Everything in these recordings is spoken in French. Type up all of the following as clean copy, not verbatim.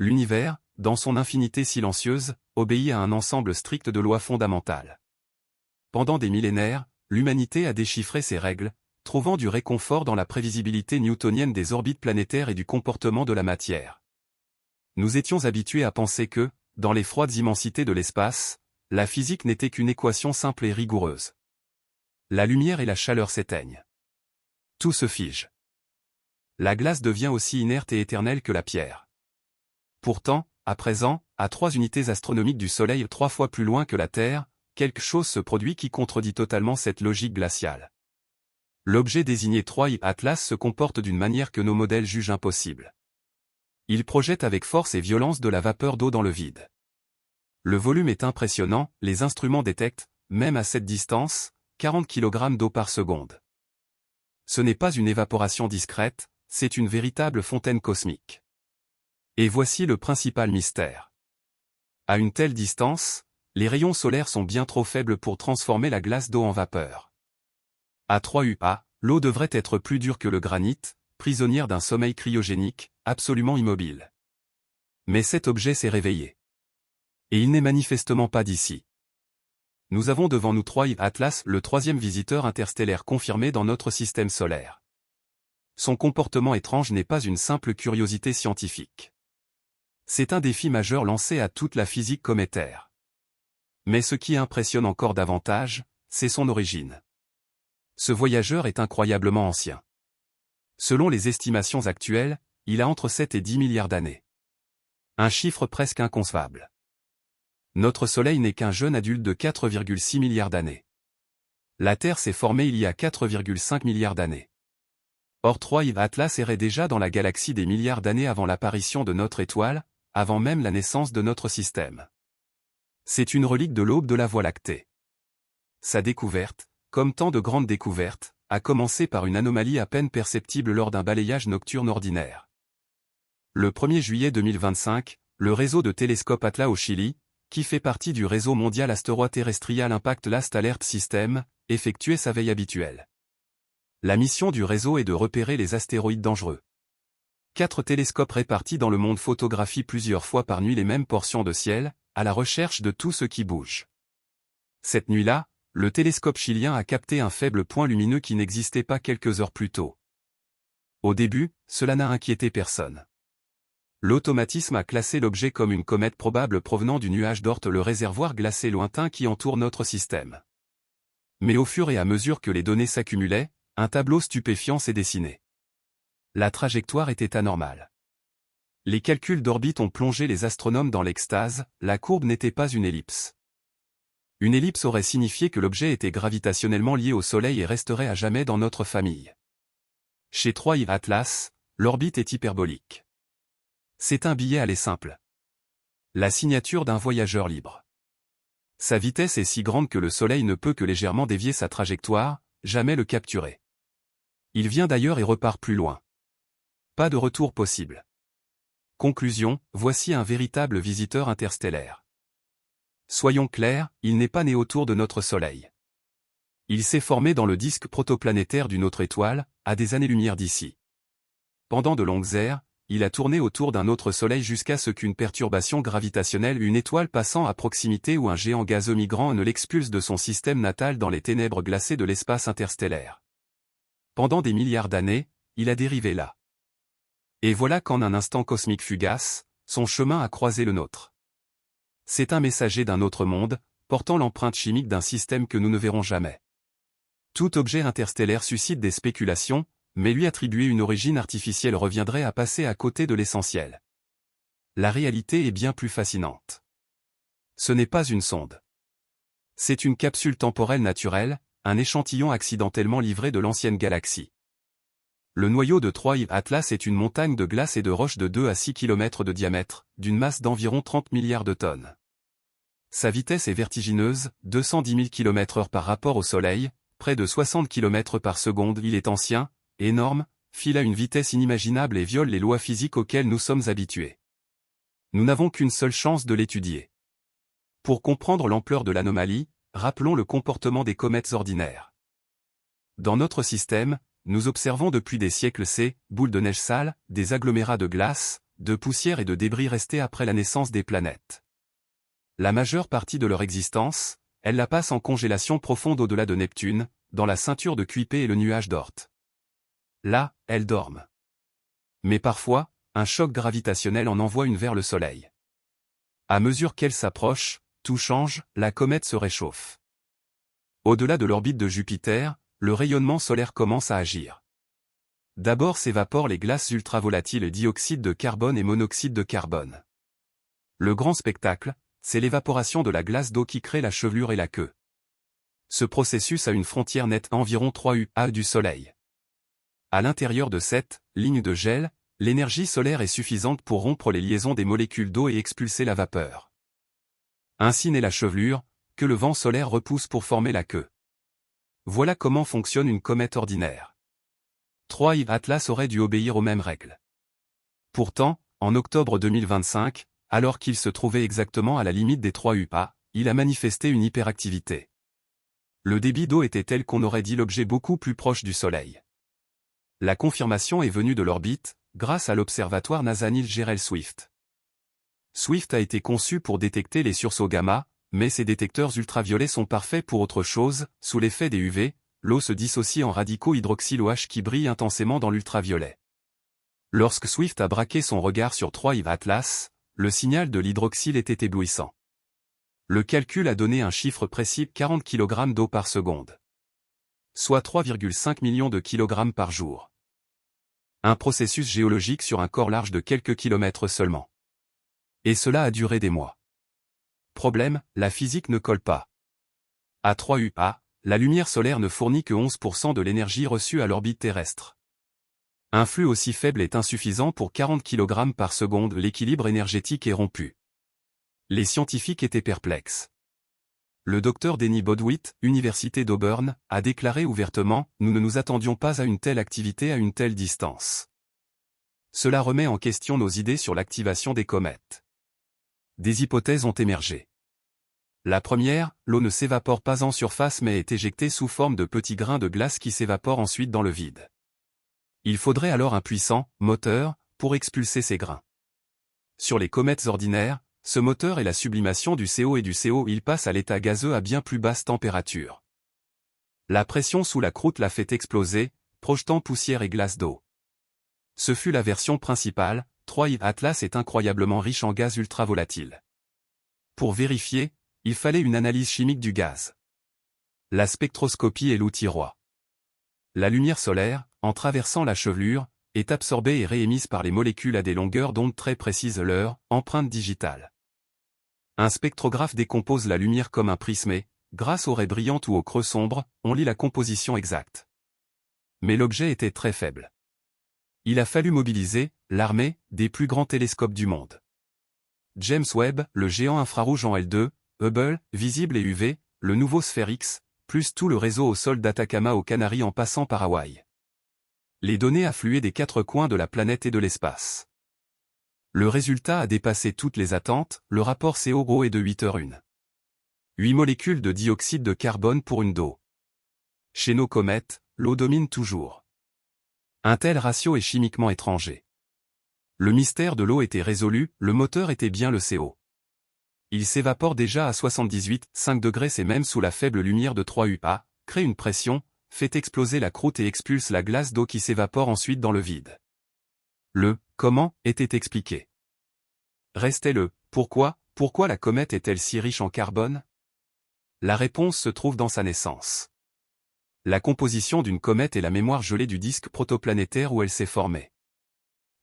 l'univers, dans son infinité silencieuse, obéit à un ensemble strict de lois fondamentales. Pendant des millénaires, l'humanité a déchiffré ces règles, trouvant du réconfort dans la prévisibilité newtonienne des orbites planétaires et du comportement de la matière. Nous étions habitués à penser que, dans les froides immensités de l'espace, la physique n'était qu'une équation simple et rigoureuse. La lumière et la chaleur s'éteignent. Tout se fige. La glace devient aussi inerte et éternelle que la pierre. Pourtant, à présent, à 3 unités astronomiques du Soleil 3 fois plus loin que la Terre, quelque chose se produit qui contredit totalement cette logique glaciale. L'objet désigné Troï Atlas se comporte d'une manière que nos modèles jugent impossible. Il projette avec force et violence de la vapeur d'eau dans le vide. Le volume est impressionnant, les instruments détectent, même à cette distance, 40 kg d'eau par seconde. Ce n'est pas une évaporation discrète, c'est une véritable fontaine cosmique. Et voici le principal mystère. À une telle distance, les rayons solaires sont bien trop faibles pour transformer la glace d'eau en vapeur. À 3 UA, l'eau devrait être plus dure que le granit, prisonnière d'un sommeil cryogénique, absolument immobile. Mais cet objet s'est réveillé. Et il n'est manifestement pas d'ici. Nous avons devant nous Troï Atlas, le 3e visiteur interstellaire confirmé dans notre système solaire. Son comportement étrange n'est pas une simple curiosité scientifique. C'est un défi majeur lancé à toute la physique cométaire. Mais ce qui impressionne encore davantage, c'est son origine. Ce voyageur est incroyablement ancien. Selon les estimations actuelles, il a entre 7 et 10 milliards d'années. Un chiffre presque inconcevable. Notre Soleil n'est qu'un jeune adulte de 4,6 milliards d'années. La Terre s'est formée il y a 4,5 milliards d'années. Or Troï Atlas errait déjà dans la galaxie des milliards d'années avant l'apparition de notre étoile, avant même la naissance de notre système. C'est une relique de l'aube de la Voie lactée. Sa découverte, comme tant de grandes découvertes, a commencé par une anomalie à peine perceptible lors d'un balayage nocturne ordinaire. Le 1er juillet 2025, le réseau de télescopes Atlas au Chili, qui fait partie du réseau mondial astéroterrestrial Impact Last Alert System, effectuait sa veille habituelle. La mission du réseau est de repérer les astéroïdes dangereux. 4 télescopes répartis dans le monde photographient plusieurs fois par nuit les mêmes portions de ciel, à la recherche de tout ce qui bouge. Cette nuit-là, le télescope chilien a capté un faible point lumineux qui n'existait pas quelques heures plus tôt. Au début, cela n'a inquiété personne. L'automatisme a classé l'objet comme une comète probable provenant du nuage d'Oort, le réservoir glacé lointain qui entoure notre système. Mais au fur et à mesure que les données s'accumulaient, un tableau stupéfiant s'est dessiné. La trajectoire était anormale. Les calculs d'orbite ont plongé les astronomes dans l'extase, la courbe n'était pas une ellipse. Une ellipse aurait signifié que l'objet était gravitationnellement lié au Soleil et resterait à jamais dans notre famille. Chez Troï Atlas, l'orbite est hyperbolique. C'est un billet aller simple. La signature d'un voyageur libre. Sa vitesse est si grande que le Soleil ne peut que légèrement dévier sa trajectoire, jamais le capturer. Il vient d'ailleurs et repart plus loin. Pas de retour possible. Conclusion, voici un véritable visiteur interstellaire. Soyons clairs, il n'est pas né autour de notre Soleil. Il s'est formé dans le disque protoplanétaire d'une autre étoile, à des années-lumière d'ici. Pendant de longues ères, il a tourné autour d'un autre Soleil jusqu'à ce qu'une perturbation gravitationnelle, une étoile passant à proximité ou un géant gazeux migrant ne l'expulse de son système natal dans les ténèbres glacées de l'espace interstellaire. Pendant des milliards d'années, il a dérivé là. Et voilà qu'en un instant cosmique fugace, son chemin a croisé le nôtre. C'est un messager d'un autre monde, portant l'empreinte chimique d'un système que nous ne verrons jamais. Tout objet interstellaire suscite des spéculations, mais lui attribuer une origine artificielle reviendrait à passer à côté de l'essentiel. La réalité est bien plus fascinante. Ce n'est pas une sonde. C'est une capsule temporelle naturelle, un échantillon accidentellement livré de l'ancienne galaxie. Le noyau de Troï Atlas est une montagne de glace et de roches de 2 à 6 km de diamètre, d'une masse d'environ 30 milliards de tonnes. Sa vitesse est vertigineuse, 210 000 km/h par rapport au Soleil, près de 60 km par seconde. Il est ancien, énorme, file à une vitesse inimaginable et viole les lois physiques auxquelles nous sommes habitués. Nous n'avons qu'une seule chance de l'étudier. Pour comprendre l'ampleur de l'anomalie, rappelons le comportement des comètes ordinaires. Dans notre système, nous observons depuis des siècles ces boules de neige sales, des agglomérats de glace, de poussière et de débris restés après la naissance des planètes. La majeure partie de leur existence, elles la passent en congélation profonde au-delà de Neptune, dans la ceinture de Kuiper et le nuage d'Oort. Là, elles dorment. Mais parfois, un choc gravitationnel en envoie une vers le Soleil. À mesure qu'elle s'approche, tout change, la comète se réchauffe. Au-delà de l'orbite de Jupiter, le rayonnement solaire commence à agir. D'abord s'évaporent les glaces ultravolatiles dioxyde de carbone et monoxyde de carbone. Le grand spectacle, c'est l'évaporation de la glace d'eau qui crée la chevelure et la queue. Ce processus a une frontière nette environ 3 UA du Soleil. À l'intérieur de cette ligne de gel, l'énergie solaire est suffisante pour rompre les liaisons des molécules d'eau et expulser la vapeur. Ainsi naît la chevelure, que le vent solaire repousse pour former la queue. Voilà comment fonctionne une comète ordinaire. 3 Atlas aurait dû obéir aux mêmes règles. Pourtant, en octobre 2025, alors qu'il se trouvait exactement à la limite des 3 UA, il a manifesté une hyperactivité. Le débit d'eau était tel qu'on aurait dit l'objet beaucoup plus proche du Soleil. La confirmation est venue de l'orbite, grâce à l'observatoire NASA Neil Gehrels Swift. Swift a été conçu pour détecter les sursauts gamma, mais ces détecteurs ultraviolets sont parfaits pour autre chose. Sous l'effet des UV, l'eau se dissocie en radicaux hydroxyle OH qui brillent intensément dans l'ultraviolet. Lorsque Swift a braqué son regard sur 3 Atlas, le signal de l'hydroxyle était éblouissant. Le calcul a donné un chiffre précis, 40 kg d'eau par seconde. Soit 3,5 millions de kilogrammes par jour. Un processus géologique sur un corps large de quelques kilomètres seulement. Et cela a duré des mois. Problème, la physique ne colle pas. À 3 UA, la lumière solaire ne fournit que 11% de l'énergie reçue à l'orbite terrestre. Un flux aussi faible est insuffisant pour 40 kg par seconde, l'équilibre énergétique est rompu. Les scientifiques étaient perplexes. Le docteur Denny Bodwitt, Université d'Auburn, a déclaré ouvertement « Nous ne nous attendions pas à une telle activité à une telle distance. » Cela remet en question nos idées sur l'activation des comètes. Des hypothèses ont émergé. La première, l'eau ne s'évapore pas en surface mais est éjectée sous forme de petits grains de glace qui s'évaporent ensuite dans le vide. Il faudrait alors un puissant moteur pour expulser ces grains. Sur les comètes ordinaires, ce moteur est la sublimation du CO et du CO. Il passe à l'état gazeux à bien plus basse température. La pression sous la croûte l'a fait exploser, projetant poussière et glace d'eau. Ce fut la version principale. 3 Atlas est incroyablement riche en gaz ultravolatil. Pour vérifier, il fallait une analyse chimique du gaz. La spectroscopie est l'outil roi. La lumière solaire, en traversant la chevelure, est absorbée et réémise par les molécules à des longueurs d'onde très précises, leur empreinte digitale. Un spectrographe décompose la lumière comme un prisme et, grâce aux raies brillantes ou au creux sombre, on lit la composition exacte. Mais l'objet était très faible. Il a fallu mobiliser l'armée des plus grands télescopes du monde. James Webb, le géant infrarouge en L2, Hubble, visible et UV, le nouveau SPHERIX, plus tout le réseau au sol d'Atacama aux Canaries en passant par Hawaï. Les données affluaient des 4 coins de la planète et de l'espace. Le résultat a dépassé toutes les attentes, le rapport CO est de 8h01. 8 molécules de dioxyde de carbone pour une d'eau. Chez nos comètes, l'eau domine toujours. Un tel ratio est chimiquement étranger. Le mystère de l'eau était résolu, le moteur était bien le CO. Il s'évapore déjà à 78,5 degrés, c'est même sous la faible lumière de 3 UA, crée une pression, fait exploser la croûte et expulse la glace d'eau qui s'évapore ensuite dans le vide. Le « comment » était expliqué. Restait le « pourquoi » la comète est-elle si riche en carbone? La réponse se trouve dans sa naissance. La composition d'une comète est la mémoire gelée du disque protoplanétaire où elle s'est formée.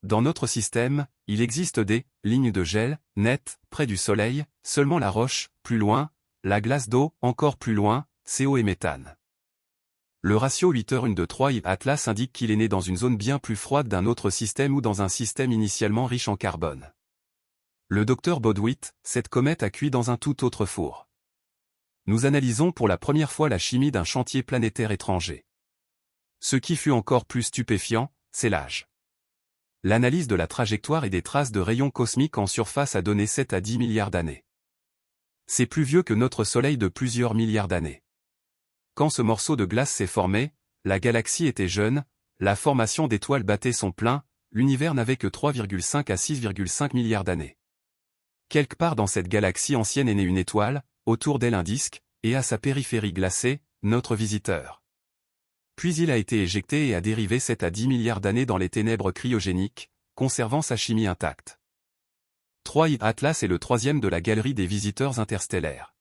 Dans notre système, il existe des lignes de gel, nettes, près du Soleil, seulement la roche, plus loin, la glace d'eau, encore plus loin, CO et méthane. Le ratio 8h1 de 3 Atlas indique qu'il est né dans une zone bien plus froide d'un autre système ou dans un système initialement riche en carbone. Le docteur Bodwitt, cette comète a cuit dans un tout autre four. Nous analysons pour la première fois la chimie d'un chantier planétaire étranger. Ce qui fut encore plus stupéfiant, c'est l'âge. L'analyse de la trajectoire et des traces de rayons cosmiques en surface a donné 7 à 10 milliards d'années. C'est plus vieux que notre Soleil de plusieurs milliards d'années. Quand ce morceau de glace s'est formé, la galaxie était jeune, la formation d'étoiles battait son plein, l'univers n'avait que 3,5 à 6,5 milliards d'années. Quelque part dans cette galaxie ancienne est née une étoile, autour d'elle un disque, et à sa périphérie glacée, notre visiteur. Puis il a été éjecté et a dérivé 7 à 10 milliards d'années dans les ténèbres cryogéniques, conservant sa chimie intacte. 3 Atlas est le troisième de la galerie des visiteurs interstellaires.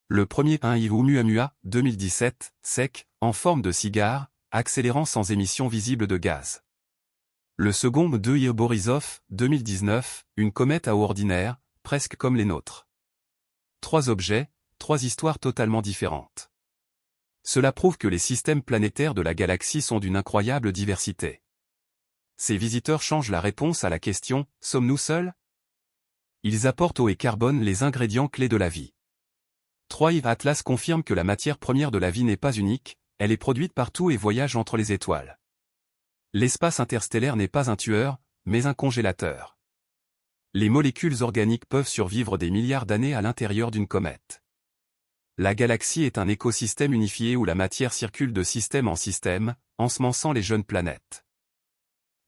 Le premier 1 Oumuamua, 2017, sec, en forme de cigare, accélérant sans émission visible de gaz. Le second 2 Borisov, 2019, une comète à eau ordinaire, presque comme les nôtres. 3 objets, 3 histoires totalement différentes. Cela prouve que les systèmes planétaires de la galaxie sont d'une incroyable diversité. Ces visiteurs changent la réponse à la question « Sommes-nous seuls ?» Ils apportent eau et carbone, les ingrédients clés de la vie. 3 Atlas confirme que la matière première de la vie n'est pas unique, elle est produite partout et voyage entre les étoiles. L'espace interstellaire n'est pas un tueur, mais un congélateur. Les molécules organiques peuvent survivre des milliards d'années à l'intérieur d'une comète. La galaxie est un écosystème unifié où la matière circule de système en système, ensemençant les jeunes planètes.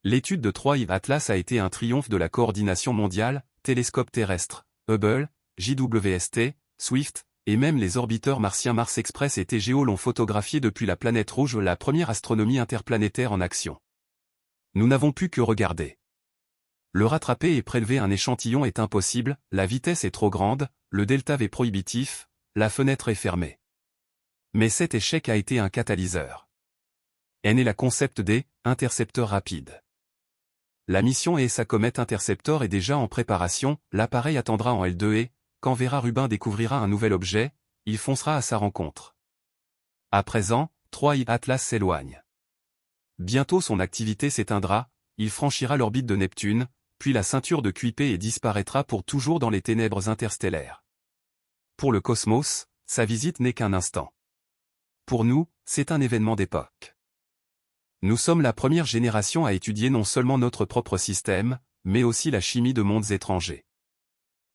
L'étude de 3 Atlas a été un triomphe de la coordination mondiale, télescope terrestre, Hubble, JWST, Swift, et même les orbiteurs martiens Mars Express et TGO l'ont photographié depuis la planète rouge, la première astronomie interplanétaire en action. Nous n'avons pu que regarder. Le rattraper et prélever un échantillon est impossible, la vitesse est trop grande, le delta est prohibitif, la fenêtre est fermée. Mais cet échec a été un catalyseur. N est la concept D, intercepteur rapide. La mission ESA Comet Interceptor est déjà en préparation, l'appareil attendra en L2 et, quand Vera Rubin découvrira un nouvel objet, il foncera à sa rencontre. À présent, 3 Atlas s'éloigne. Bientôt son activité s'éteindra, il franchira l'orbite de Neptune, puis la ceinture de Kuiper et disparaîtra pour toujours dans les ténèbres interstellaires. Pour le cosmos, sa visite n'est qu'un instant. Pour nous, c'est un événement d'époque. Nous sommes la première génération à étudier non seulement notre propre système, mais aussi la chimie de mondes étrangers.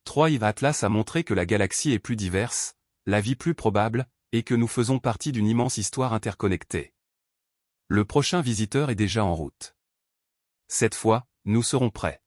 3 Atlas a montré que la galaxie est plus diverse, la vie plus probable, et que nous faisons partie d'une immense histoire interconnectée. Le prochain visiteur est déjà en route. Cette fois, nous serons prêts.